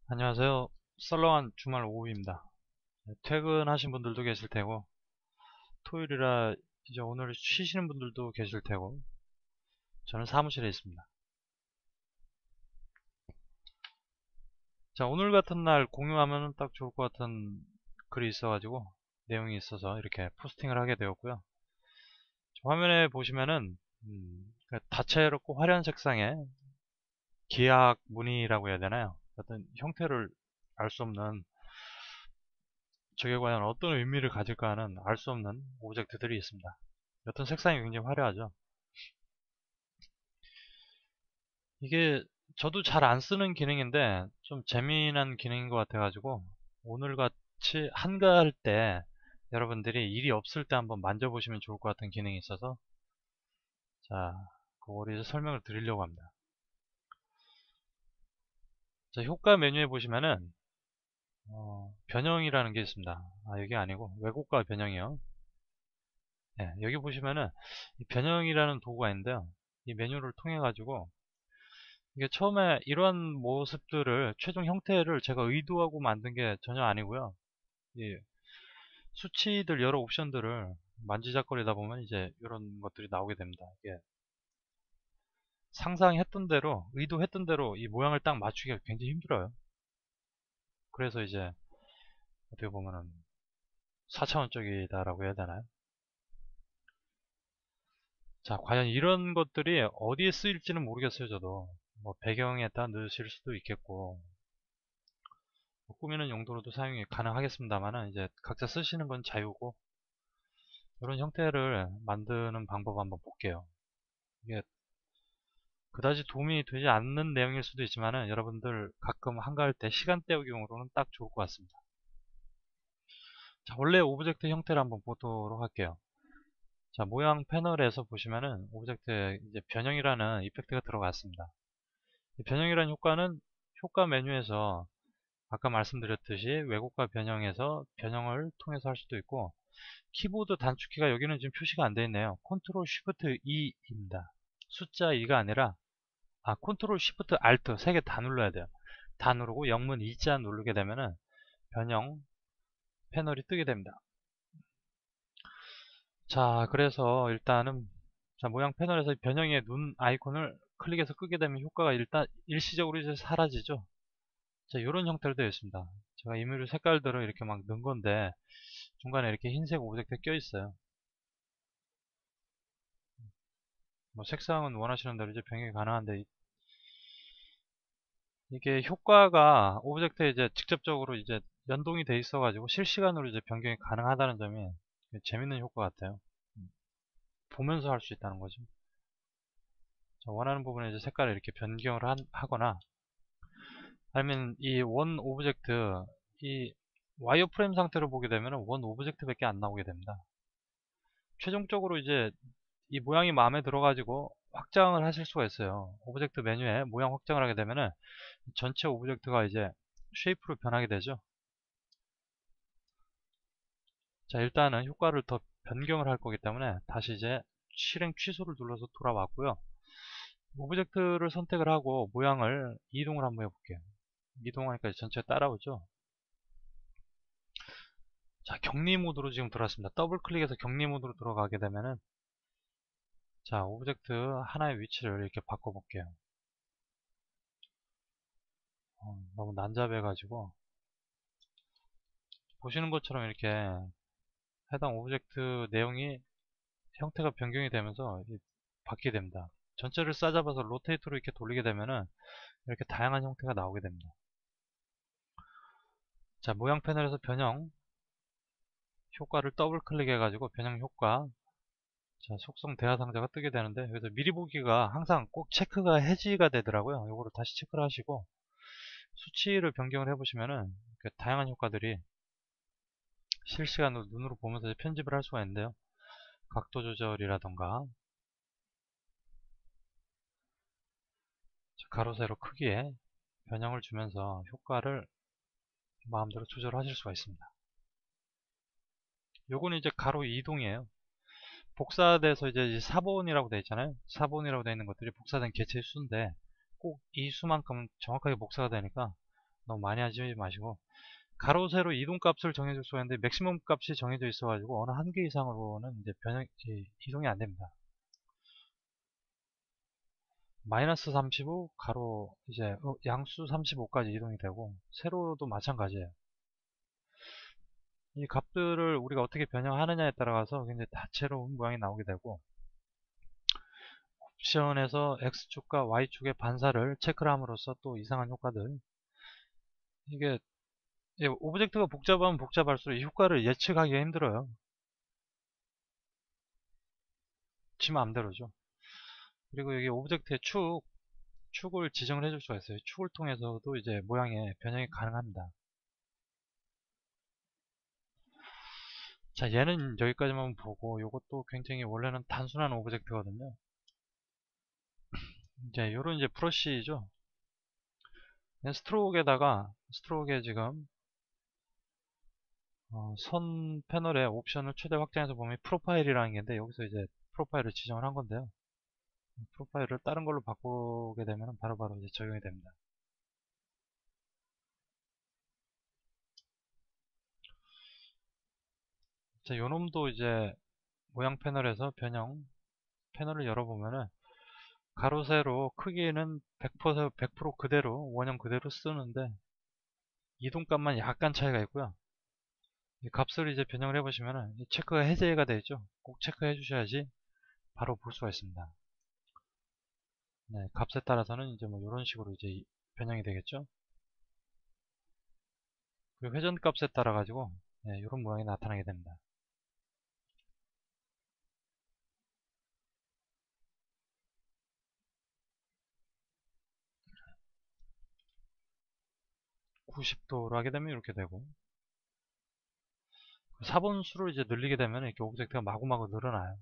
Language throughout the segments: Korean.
안녕하세요. 썰렁한 주말 오후입니다. 퇴근하신 분들도 계실 테고, 토요일이라 이제 오늘 쉬시는 분들도 계실 테고, 저는 사무실에 있습니다. 자, 오늘 같은 날 공유하면 딱 좋을 것 같은 글이 있어가지고, 내용이 있어서 이렇게 포스팅을 하게 되었고요. 화면에 보시면은, 다채롭고 화려한 색상의 기악 무늬라고 해야 되나요? 어떤 형태를 알 수 없는, 저게 과연 어떤 의미를 가질까 하는 알 수 없는 오브젝트들이 있습니다. 어떤 색상이 굉장히 화려하죠. 이게 저도 잘 안 쓰는 기능인데 좀 재미난 기능인 것 같아가지고 오늘 같이 한가할 때 여러분들이 일이 없을 때 한번 만져보시면 좋을 것 같은 기능이 있어서 자, 그거를 이제 설명을 드리려고 합니다. 자, 효과 메뉴에 보시면은 변형이라는 게 있습니다. 아, 여기 아니고 왜곡과 변형이요. 네, 여기 보시면은 이 변형이라는 도구가 있는데요. 이 메뉴를 통해 가지고 이게 처음에 이런 모습들을 최종 형태를 제가 의도하고 만든 게 전혀 아니고요. 이 수치들 여러 옵션들을 만지작거리다 보면 이제 이런 것들이 나오게 됩니다. 이게 상상했던 대로 의도했던 대로 이 모양을 딱 맞추기가 굉장히 힘들어요. 그래서 이제 어떻게 보면은 4차원적이다라고 해야 되나요? 자, 과연 이런 것들이 어디에 쓰일지는 모르겠어요, 저도. 뭐 배경에다 넣으실 수도 있겠고 뭐 꾸미는 용도로도 사용이 가능하겠습니다만은 이제 각자 쓰시는 건 자유고 이런 형태를 만드는 방법 한번 볼게요. 이게 그다지 도움이 되지 않는 내용일 수도 있지만은 여러분들 가끔 한가할 때 시간 때우기용으로는 딱 좋을 것 같습니다. 자, 원래 오브젝트 형태를 한번 보도록 할게요. 자, 모양 패널에서 보시면은 오브젝트에 이제 변형이라는 이펙트가 들어갔습니다. 이 변형이라는 효과는 효과 메뉴에서 아까 말씀드렸듯이 왜곡과 변형에서 변형을 통해서 할 수도 있고 키보드 단축키가 여기는 지금 표시가 안 되어 있네요. 컨트롤 쉬프트 E입니다. 숫자 2가 아니라 컨트롤 쉬프트 알트 3개 다 눌러야 돼요. 다 누르고 영문 E자 누르게 되면은 변형 패널이 뜨게 됩니다. 자, 그래서 일단은 자, 모양 패널에서 변형의 눈 아이콘을 클릭해서 끄게 되면 효과가 일단 일시적으로 이제 사라지죠. 자, 이런 형태로 되어 있습니다. 제가 임의로 색깔들을 이렇게 막 넣은 건데 중간에 이렇게 흰색 오브젝트 껴 있어요. 뭐 색상은 원하시는 대로 이제 변경이 가능한데 이게 효과가 오브젝트에 이제 직접적으로 이제 연동이 돼 있어가지고 실시간으로 이제 변경이 가능하다는 점이 재밌는 효과 같아요. 보면서 할 수 있다는 거죠. 자, 원하는 부분에 이제 색깔을 이렇게 변경을 하거나 아니면 이 원 오브젝트 이 와이어프레임 상태로 보게 되면 원 오브젝트밖에 안 나오게 됩니다. 최종적으로 이제 이 모양이 마음에 들어가지고 확장을 하실 수가 있어요. 오브젝트 메뉴에 모양 확장을 하게 되면은 전체 오브젝트가 이제 쉐이프로 변하게 되죠. 자, 일단은 효과를 더 변경을 할 거기 때문에 다시 이제 실행 취소를 눌러서 돌아왔고요. 오브젝트를 선택을 하고 모양을 이동을 한번 해볼게요. 이동하니까 전체 따라오죠. 자, 격리 모드로 지금 들어왔습니다. 더블 클릭해서 격리 모드로 들어가게 되면은 자, 오브젝트 하나의 위치를 이렇게 바꿔볼게요. 너무 난잡해가지고 보시는 것처럼 이렇게 해당 오브젝트 내용이 형태가 변경이 되면서 바뀌게 됩니다. 전체를 싸잡아서 로테이트로 이렇게 돌리게 되면은 이렇게 다양한 형태가 나오게 됩니다. 자, 모양 패널에서 변형 효과를 더블 클릭해 가지고 변형 효과 자, 속성 대화 상자가 뜨게 되는데 여기서 미리 보기가 항상 꼭 체크가 해지가 되더라고요. 이거를 다시 체크를 하시고 수치를 변경을 해보시면은 다양한 효과들이 실시간으로 눈으로 보면서 편집을 할 수가 있는데요. 각도 조절이라던가 가로 세로 크기에 변형을 주면서 효과를 마음대로 조절하실 수가 있습니다. 요거는 이제 가로 이동이에요. 복사돼서 이제 사본이라고 되어 있잖아요. 사본이라고 되어 있는 것들이 복사된 개체의 수인데 꼭 이 수만큼 정확하게 복사가 되니까 너무 많이 하지 마시고 가로 세로 이동값을 정해줄 수가 있는데 맥시멈 값이 정해져 있어가지고 어느 한계 이상으로는 이제 이동이 안 됩니다. 마이너스 35 가로 이제 양수 35까지 이동이 되고 세로도 마찬가지예요. 이 값들을 우리가 어떻게 변형하느냐에 따라서 굉장히 다채로운 모양이 나오게 되고 옵션에서 X축과 Y축의 반사를 체크를 함으로써 또 이상한 효과들 이게 오브젝트가 복잡하면 복잡할수록 이 효과를 예측하기가 힘들어요. 지 마음대로죠. 그리고 여기 오브젝트의 축을 지정을 해줄 수가 있어요. 축을 통해서도 이제 모양의 변형이 가능합니다. 자, 얘는 여기까지만 보고 이것도 굉장히 원래는 단순한 오브젝트거든요. 이제 요런 이제 브러쉬죠. 스트로크에 지금 선 패널의 옵션을 최대 확장해서 보면 프로파일이라는 게 있는데 여기서 이제 프로파일을 지정을 한 건데요. 프로파일을 다른 걸로 바꾸게 되면 바로바로 이제 적용이 됩니다. 자, 요놈도 이제 모양 패널에서 변형 패널을 열어보면은 가로 세로 크기는 100% 그대로 원형 그대로 쓰는데 이동값만 약간 차이가 있고요. 이 값을 이제 변형을 해보시면은 체크가 해제가 되어 있죠. 꼭 체크해 주셔야지 바로 볼 수가 있습니다. 네, 값에 따라서는 이제 뭐 이런 식으로 이제 변형이 되겠죠. 그리고 회전 값에 따라 가지고 네, 이런 모양이 나타나게 됩니다. (90도로) 하게 되면 이렇게 되고 4번수를 이제 늘리게 되면 이렇게 오브젝트가 마구마구 늘어나요.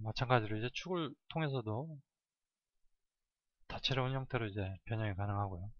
마찬가지로 이제 축을 통해서도 다채로운 형태로 이제 변형이 가능하고요.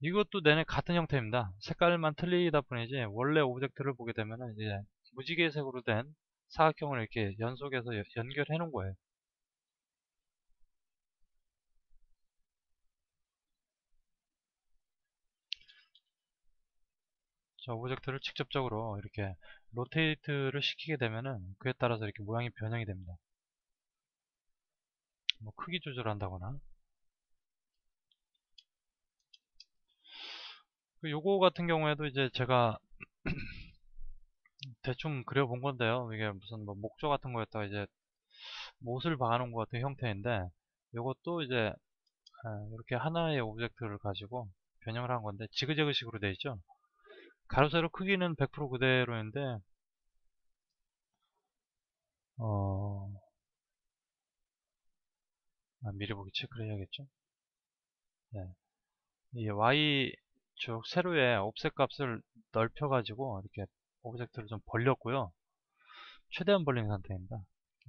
이것도 내내 같은 형태입니다. 색깔만 틀리다 뿐이지 원래 오브젝트를 보게 되면 이제 무지개색으로 된 사각형을 이렇게 연속해서 연결해 놓은 거예요. 자, 오브젝트를 직접적으로 이렇게 로테이트를 시키게 되면은 그에 따라서 이렇게 모양이 변형이 됩니다. 뭐 크기 조절한다거나 요거 같은 경우에도 이제 제가 대충 그려본 건데요. 이게 무슨 뭐 목조 같은 거였다가 이제 못을 박아놓은 것 같은 형태인데 요것도 이제 이렇게 하나의 오브젝트를 가지고 변형을 한 건데 지그재그 식으로 되어 있죠. 가로 세로 크기는 100% 그대로인데 어, 미리 보기 체크를 해야겠죠. 네. 이 Y축 세로의 옵셋 값을 넓혀 가지고 이렇게 오브젝트를 좀 벌렸고요. 최대한 벌린 상태입니다.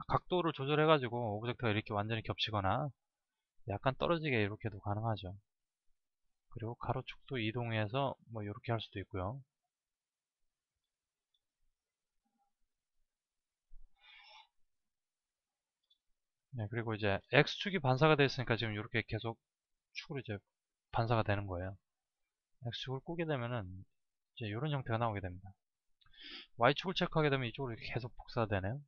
각도를 조절해 가지고 오브젝트가 이렇게 완전히 겹치거나 약간 떨어지게 이렇게도 가능하죠. 그리고 가로축도 이동해서 뭐 이렇게 할 수도 있고요. 네, 그리고 이제 X축이 반사가 되어 있으니까 지금 이렇게 계속 축으로 이제 반사가 되는 거예요. X축을 꾸게 되면은 이제 이런 형태가 나오게 됩니다. Y축을 체크하게 되면 이쪽으로 이렇게 계속 복사되네요.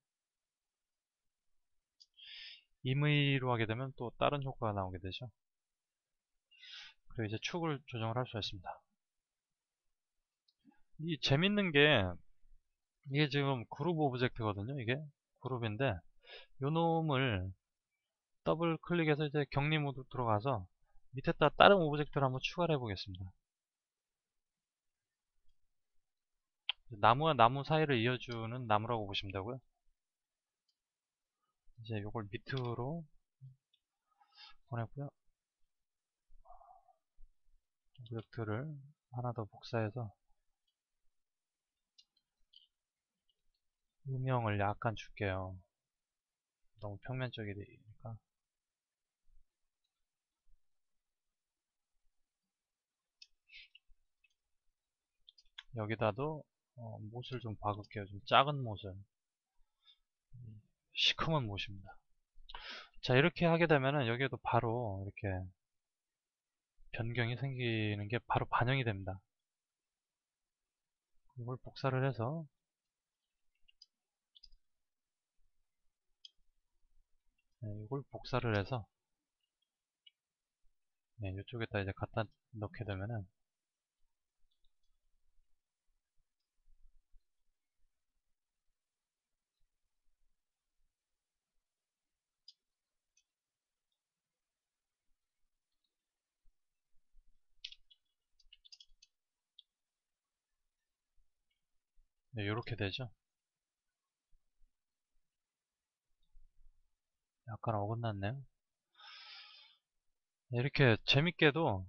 임의로 하게 되면 또 다른 효과가 나오게 되죠. 그리고 이제 축을 조정을 할 수 있습니다. 이 재밌는 게 이게 지금 그룹 오브젝트거든요. 이게 그룹인데 요 놈을 더블 클릭해서 이제 격리 모드 들어가서 밑에다 다른 오브젝트를 한번 추가를 해 보겠습니다. 나무와 나무 사이를 이어주는 나무라고 보시면 되고요. 이제 요걸 밑으로 보내고요. 오브젝트를 하나 더 복사해서 음영을 약간 줄게요. 너무 평면적이니까. 여기다도 못을 좀 박을게요. 좀 작은 못을. 시커먼 못입니다. 자, 이렇게 하게 되면은 여기에도 바로 이렇게 변경이 생기는 게 바로 반영이 됩니다. 이걸 복사를 해서 이걸 복사를 해서 이쪽에다 이제 갖다 넣게 되면은 이렇게 되죠. 약간 어긋났네요. 이렇게 재밌게도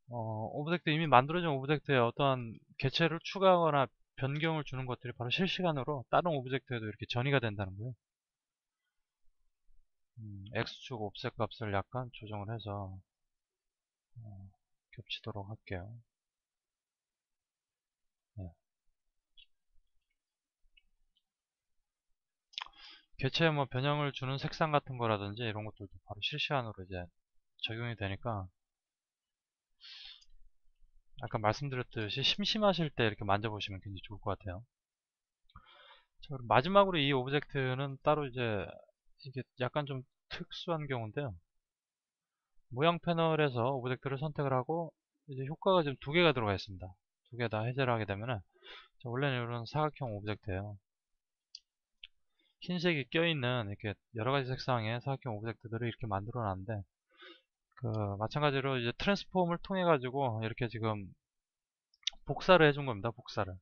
오브젝트 이미 만들어진 오브젝트에 어떠한 개체를 추가하거나 변경을 주는 것들이 바로 실시간으로 다른 오브젝트에도 이렇게 전이가 된다는 거예요. X축 옵셋 값을 약간 조정을 해서 겹치도록 할게요. 네. 개체에 뭐 변형을 주는 색상 같은 거라든지 이런 것들도 바로 실시간으로 이제 적용이 되니까 아까 말씀드렸듯이 심심하실 때 이렇게 만져보시면 굉장히 좋을 것 같아요. 자, 그리고 마지막으로 이 오브젝트는 따로 이제 이게 약간 좀 특수한 경우인데요. 모양 패널에서 오브젝트를 선택을 하고 이제 효과가 지금 두 개가 들어가 있습니다. 두 개 다 해제를 하게 되면은 원래는 이런 사각형 오브젝트예요. 흰색이 껴있는 이렇게 여러 가지 색상의 사각형 오브젝트들을 이렇게 만들어 놨는데 마찬가지로 이제 트랜스폼을 통해 가지고 이렇게 지금 복사를 해준 겁니다. 복사를.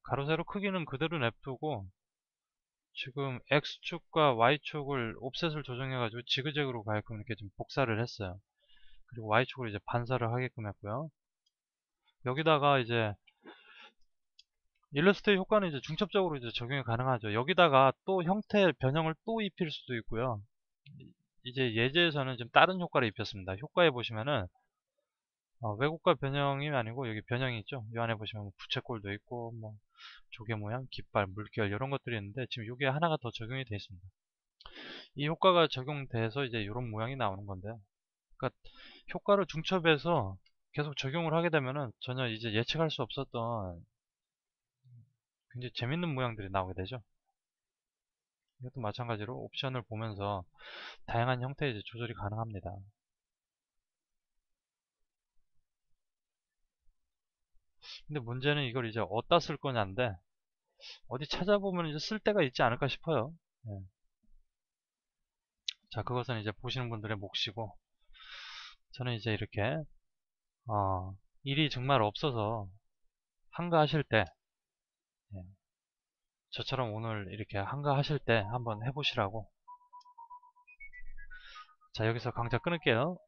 가로 세로 크기는 그대로 냅두고 지금 X축과 Y축을 옵셋을 조정해 가지고 지그재그로 가게끔 이렇게 좀 복사를 했어요. 그리고 Y축을 이제 반사를 하게끔 했고요. 여기다가 이제 일러스트의 효과는 이제 중첩적으로 이제 적용이 가능하죠. 여기다가 또 형태 변형을 또 입힐 수도 있고요. 이제 예제에서는 지금 다른 효과를 입혔습니다. 효과에 보시면은 왜곡과 변형이 아니고 여기 변형이 있죠. 이 안에 보시면 뭐 부채꼴도 있고 뭐 조개 모양, 깃발, 물결 이런 것들이 있는데 지금 이게 하나가 더 적용이 되어 있습니다. 이 효과가 적용돼서 이제 이런 모양이 나오는 건데요. 그러니까 효과를 중첩해서 계속 적용을 하게 되면은 전혀 이제 예측할 수 없었던 굉장히 재밌는 모양들이 나오게 되죠. 이것도 마찬가지로 옵션을 보면서 다양한 형태의 이제 조절이 가능합니다. 근데 문제는 이걸 이제 어디다 쓸 거냐인데 어디 찾아보면 이제 쓸 데가 있지 않을까 싶어요. 예. 자, 그것은 이제 보시는 분들의 몫이고 저는 이제 이렇게 일이 정말 없어서 한가하실 때 예, 저처럼 오늘 이렇게 한가하실 때 한번 해보시라고. 자, 여기서 강좌 끊을게요.